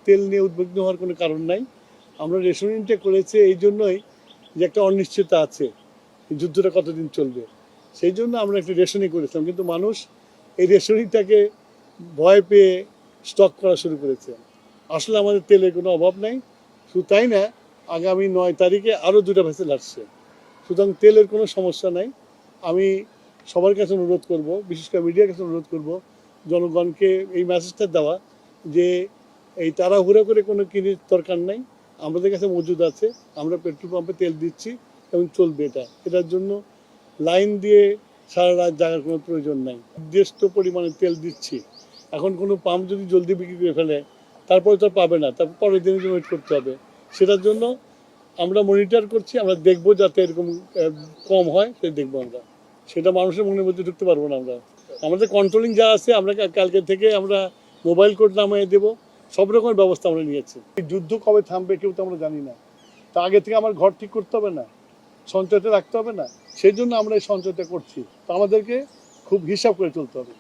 তেল নিয়ে উদ্বিগ্ন হওয়ার কোনো কারণ নাই। আমরা রেশনিংটা করেছি এই জন্যই যে একটা অনিশ্চয়তা আছে, যুদ্ধটা কতদিন চলবে, সেই জন্য আমরা একটা রেশনিং করেছিলাম। কিন্তু মানুষ এই রেশনিংটাকে ভয় পেয়ে স্টক করা শুরু করেছে। আসলে আমাদের তেলের কোনো অভাব নাই। শুধু তাই না, আগামী 9 তারিখে আরও 2টা ভেসেল আসছে। সুতরাং তেলের কোনো সমস্যা নাই। আমি সবার কাছে অনুরোধ করব, বিশেষ করে মিডিয়ার কাছে অনুরোধ করব, জনগণকে এই মেসেজটা দেওয়া যে এই তাড়াহুড়ো করে কোনো কিনে দরকার নাই। আমাদের কাছে মজুদ আছে, আমরা পেট্রোল পাম্পে তেল দিচ্ছি এবং চলবে। এটার জন্য লাইন দিয়ে সারা রাত জাগার কোনো প্রয়োজন নাই। নির্দিষ্ট পরিমাণে তেল দিচ্ছি। এখন কোনো পাম্প যদি জলদি বিক্রি করে ফেলে, তারপরে তো পাবে না, তারপর পরের দিনের জন্য ওয়েট করতে হবে। সেটার জন্য আমরা মনিটর করছি, আমরা দেখবো যাতে এরকম কম হয়, সেটা দেখবো আমরা। সেটা মানুষের মনের মধ্যে ঢুকতে পারবো না আমরা। আমাদের কন্ট্রোলিং যা আছে, আমরা কালকে থেকে আমরা মোবাইল কোড নামিয়ে দেবো, সব রকমের ব্যবস্থা আমরা নিয়েছি। এই যুদ্ধ কবে থামবে কেউ তো আমরা জানি না। তা আগে থেকে আমার ঘর ঠিক করতে হবে না, সঞ্চয়টা রাখতে হবে না? সেই জন্য আমরা এই সঞ্চয়টা করছি। তো আমাদেরকে খুব হিসাব করে চলতে হবে।